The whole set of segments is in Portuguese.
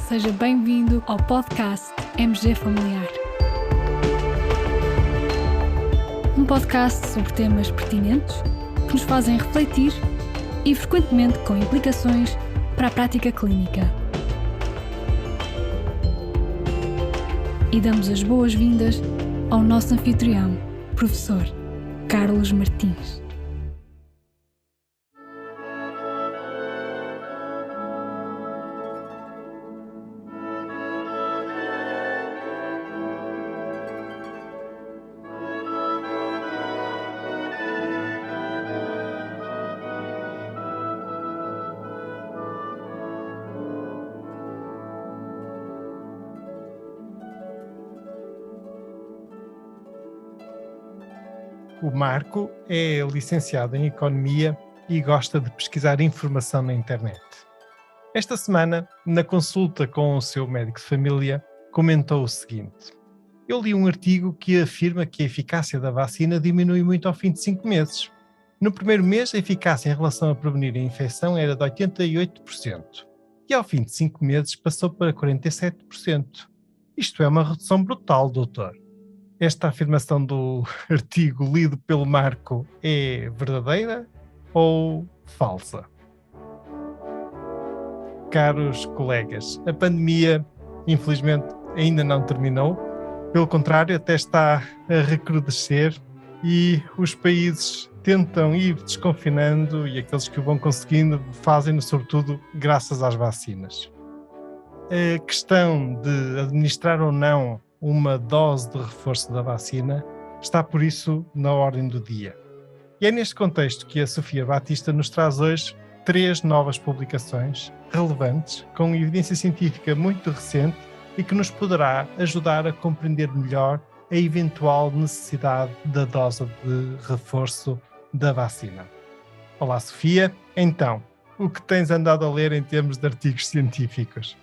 seja bem-vindo ao podcast MG Familiar. Um podcast sobre temas pertinentes que nos fazem refletir e frequentemente com implicações para a prática clínica. E damos as boas-vindas ao nosso anfitrião, professor Carlos Martins. O Marco é licenciado em Economia e gosta de pesquisar informação na internet. Esta semana, na consulta com o seu médico de família, comentou o seguinte: eu li um artigo que afirma que a eficácia da vacina diminui muito ao fim de 5 meses. No primeiro mês, a eficácia em relação a prevenir a infecção era de 88%. E ao fim de 5 meses passou para 47%. Isto é uma redução brutal, doutor. Esta afirmação do artigo lido pelo Marco é verdadeira ou falsa? Caros colegas, a pandemia, infelizmente, ainda não terminou. Pelo contrário, até está a recrudescer e os países tentam ir desconfinando e aqueles que o vão conseguindo fazem-no sobretudo graças às vacinas. A questão de administrar ou não uma dose de reforço da vacina está, por isso, na ordem do dia. E é neste contexto que a Sofia Batista nos traz hoje 3 novas publicações relevantes, com evidência científica muito recente e que nos poderá ajudar a compreender melhor a eventual necessidade da dose de reforço da vacina. Olá, Sofia. Então, o que tens andado a ler em termos de artigos científicos?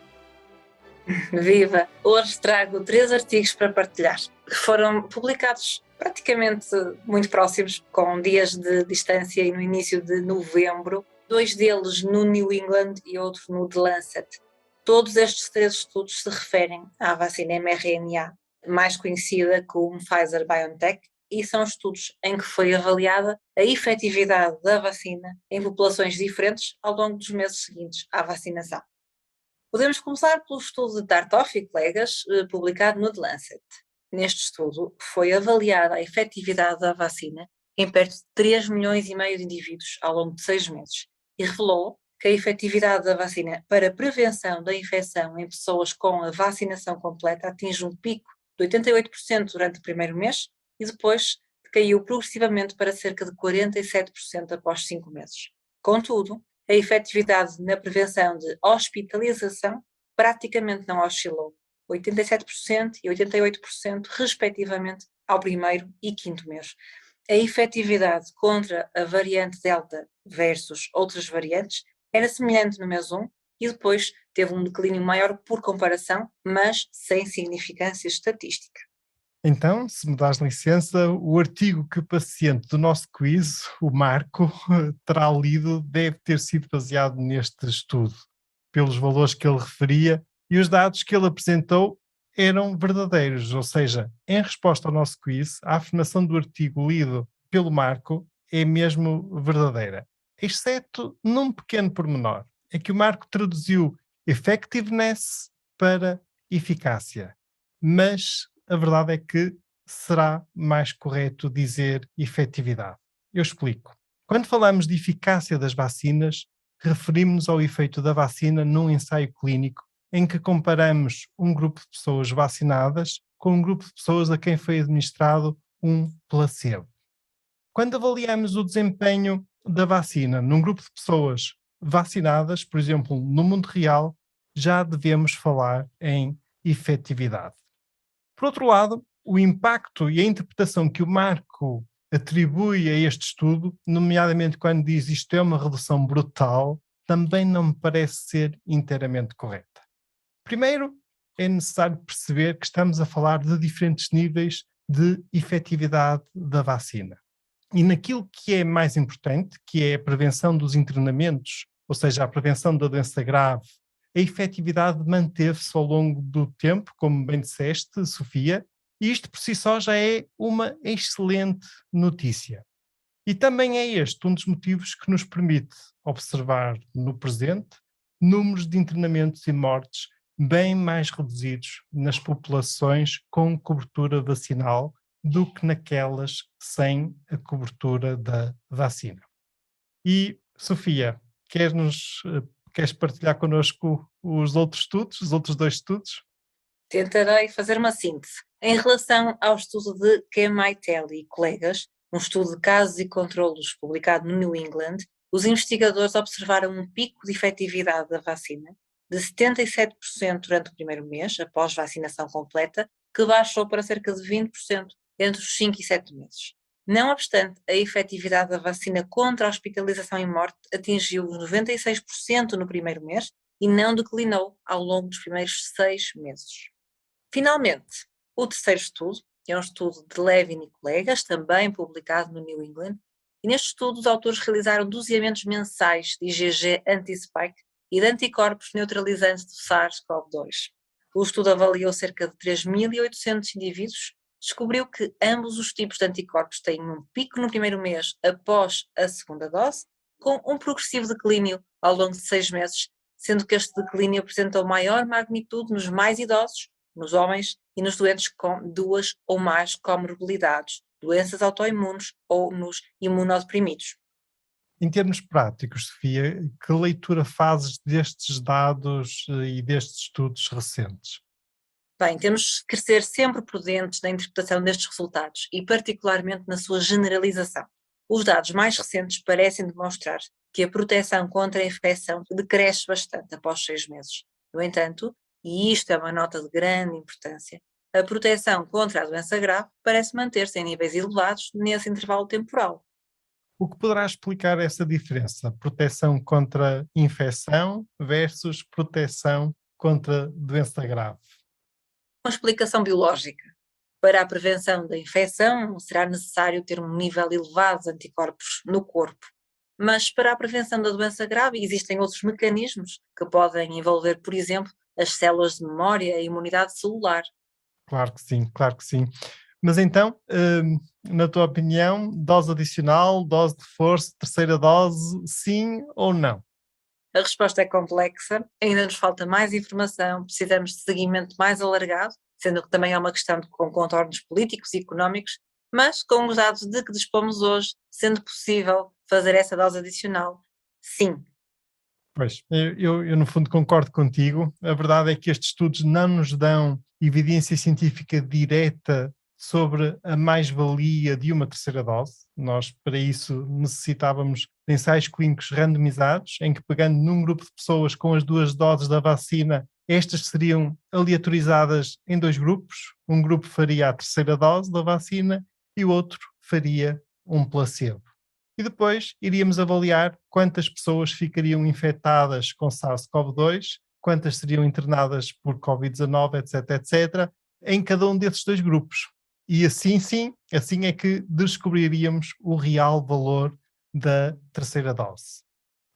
Viva! Hoje trago 3 artigos para partilhar, que foram publicados praticamente muito próximos, com dias de distância e no início de novembro, 2 deles no New England e outro no The Lancet. Todos estes 3 estudos se referem à vacina mRNA, mais conhecida como Pfizer-BioNTech, e são estudos em que foi avaliada a efetividade da vacina em populações diferentes ao longo dos meses seguintes à vacinação. Podemos começar pelo estudo de Tartoff e colegas, publicado no The Lancet. Neste estudo, foi avaliada a efetividade da vacina em perto de 3,5 milhões de indivíduos ao longo de 6 meses e revelou que a efetividade da vacina para a prevenção da infecção em pessoas com a vacinação completa atinge um pico de 88% durante o primeiro mês e depois caiu progressivamente para cerca de 47% após 5 meses. Contudo, a efetividade na prevenção de hospitalização praticamente não oscilou, 87% e 88% respectivamente ao primeiro e 5º mês. A efetividade contra a variante Delta versus outras variantes era semelhante no mês 1 e depois teve um declínio maior por comparação, mas sem significância estatística. Então, se me dás licença, o artigo que o paciente do nosso quiz, o Marco, terá lido deve ter sido baseado neste estudo, pelos valores que ele referia, e os dados que ele apresentou eram verdadeiros, ou seja, em resposta ao nosso quiz, a afirmação do artigo lido pelo Marco é mesmo verdadeira, exceto num pequeno pormenor, é que o Marco traduziu effectiveness para eficácia, mas a verdade é que será mais correto dizer efetividade. Eu explico. Quando falamos de eficácia das vacinas, referimos-nos ao efeito da vacina num ensaio clínico em que comparamos um grupo de pessoas vacinadas com um grupo de pessoas a quem foi administrado um placebo. Quando avaliamos o desempenho da vacina num grupo de pessoas vacinadas, por exemplo, no mundo real, já devemos falar em efetividade. Por outro lado, o impacto e a interpretação que o Marco atribui a este estudo, nomeadamente quando diz isto é uma redução brutal, também não me parece ser inteiramente correta. Primeiro, é necessário perceber que estamos a falar de diferentes níveis de efetividade da vacina. E naquilo que é mais importante, que é a prevenção dos internamentos, ou seja, a prevenção da doença grave a efetividade manteve-se ao longo do tempo, como bem disseste, Sofia, e isto por si só já é uma excelente notícia. E também é este um dos motivos que nos permite observar no presente números de internamentos e mortes bem mais reduzidos nas populações com cobertura vacinal do que naquelas sem a cobertura da vacina. E, Sofia, queres partilhar connosco os outros estudos, os outros 2 estudos? Tentarei fazer uma síntese. Em relação ao estudo de Kemiteli e colegas, um estudo de casos e controlos publicado no New England, os investigadores observaram um pico de efetividade da vacina de 77% durante o primeiro mês, após vacinação completa, que baixou para cerca de 20% entre os 5 e 7 meses. Não obstante, a efetividade da vacina contra a hospitalização e morte atingiu os 96% no primeiro mês e não declinou ao longo dos primeiros 6 meses. Finalmente, o terceiro estudo é um estudo de Levin e colegas, também publicado no New England, e neste estudo os autores realizaram doseamentos mensais de IgG anti-spike e de anticorpos neutralizantes do SARS-CoV-2. O estudo avaliou cerca de 3.800 indivíduos, descobriu que ambos os tipos de anticorpos têm um pico no primeiro mês após a segunda dose, com um progressivo declínio ao longo de 6 meses, sendo que este declínio apresentou maior magnitude nos mais idosos, nos homens e nos doentes com 2 ou mais comorbilidades, doenças autoimunes ou nos imunodeprimidos. Em termos práticos, Sofia, que leitura fazes destes dados e destes estudos recentes? Bem, temos que ser sempre prudentes na interpretação destes resultados e particularmente na sua generalização. Os dados mais recentes parecem demonstrar que a proteção contra a infecção decresce bastante após 6 meses. No entanto, e isto é uma nota de grande importância, a proteção contra a doença grave parece manter-se em níveis elevados nesse intervalo temporal. O que poderá explicar essa diferença? Proteção contra infecção versus proteção contra doença grave? Uma explicação biológica. Para a prevenção da infecção, será necessário ter um nível elevado de anticorpos no corpo. Mas para a prevenção da doença grave existem outros mecanismos que podem envolver, por exemplo, as células de memória e a imunidade celular. Claro que sim, claro que sim. Mas então, na tua opinião, dose adicional, dose de reforço, terceira dose, sim ou não? A resposta é complexa, ainda nos falta mais informação, precisamos de seguimento mais alargado, sendo que também é uma questão com contornos políticos e económicos, mas com os dados de que dispomos hoje, sendo possível fazer essa dose adicional, sim. Pois, eu no fundo concordo contigo. A verdade é que estes estudos não nos dão evidência científica direta sobre a mais-valia de uma terceira dose. Nós, para isso, necessitávamos de ensaios clínicos randomizados, em que, pegando num grupo de pessoas com as 2 doses da vacina, estas seriam aleatorizadas em 2 grupos. Um grupo faria a terceira dose da vacina e o outro faria um placebo. E depois iríamos avaliar quantas pessoas ficariam infectadas com SARS-CoV-2, quantas seriam internadas por Covid-19, etc., etc., em cada um desses 2 grupos. E assim sim, assim é que descobriríamos o real valor da terceira dose.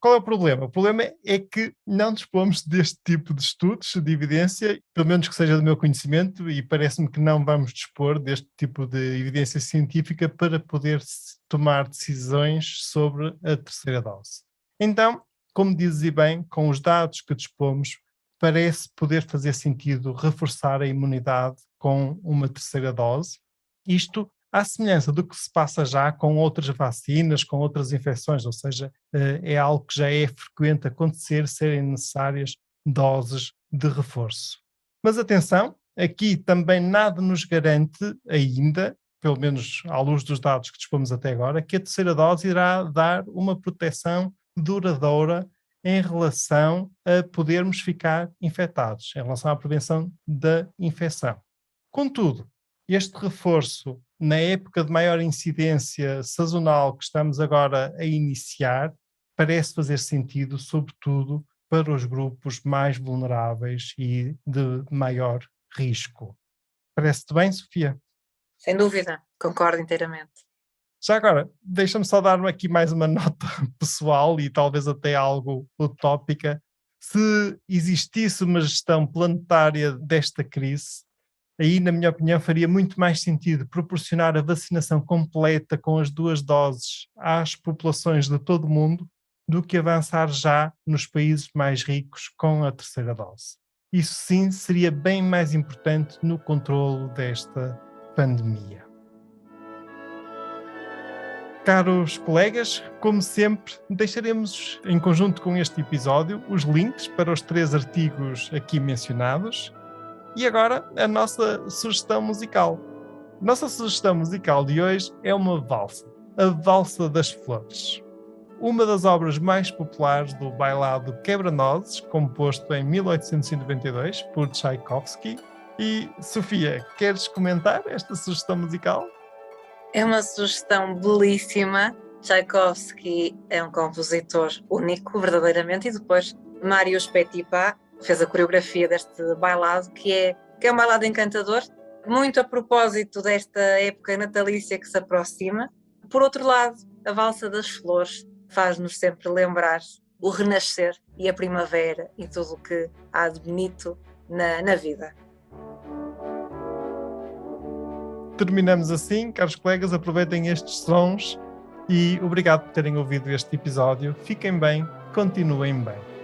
Qual é o problema? O problema é que não dispomos deste tipo de estudos de evidência, pelo menos que seja do meu conhecimento, e parece-me que não vamos dispor deste tipo de evidência científica para poder tomar decisões sobre a terceira dose. Então, como dizes e bem, com os dados que dispomos, parece poder fazer sentido reforçar a imunidade com uma terceira dose. Isto à semelhança do que se passa já com outras vacinas, com outras infecções, ou seja, é algo que já é frequente acontecer, serem necessárias doses de reforço. Mas atenção, aqui também nada nos garante ainda, pelo menos à luz dos dados que dispomos até agora, que a terceira dose irá dar uma proteção duradoura em relação a podermos ficar infectados, em relação à prevenção da infecção. Contudo, este reforço, na época de maior incidência sazonal que estamos agora a iniciar, parece fazer sentido, sobretudo para os grupos mais vulneráveis e de maior risco. Parece-te bem, Sofia? Sem dúvida, concordo inteiramente. Já agora, deixa-me só dar aqui mais uma nota pessoal e talvez até algo utópica. Se existisse uma gestão planetária desta crise, aí, na minha opinião, faria muito mais sentido proporcionar a vacinação completa com as 2 doses às populações de todo o mundo do que avançar já nos países mais ricos com a 3ª dose. Isso sim seria bem mais importante no controlo desta pandemia. Caros colegas, como sempre, deixaremos em conjunto com este episódio os links para os 3 artigos aqui mencionados. E agora a nossa sugestão musical. A nossa sugestão musical de hoje é uma valsa, a Valsa das Flores. Uma das obras mais populares do bailado Quebra-Nozes, composto em 1892 por Tchaikovsky. E, Sofia, queres comentar esta sugestão musical? É uma sugestão belíssima. Tchaikovsky é um compositor único, verdadeiramente, e depois Marius Petipa fez a coreografia deste bailado, que é um bailado encantador, muito a propósito desta época natalícia que se aproxima. Por outro lado, a Valsa das Flores faz-nos sempre lembrar o renascer e a primavera e tudo o que há de bonito na vida. Terminamos assim, caros colegas, aproveitem estes sons e obrigado por terem ouvido este episódio. Fiquem bem, continuem bem.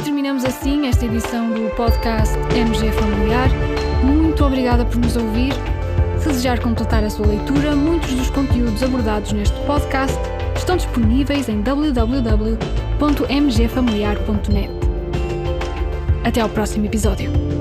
Terminamos assim esta edição do podcast MG Familiar. Muito obrigada por nos ouvir. Se desejar completar a sua leitura, muitos dos conteúdos abordados neste podcast estão disponíveis em www.mgfamiliar.net. Até ao próximo episódio.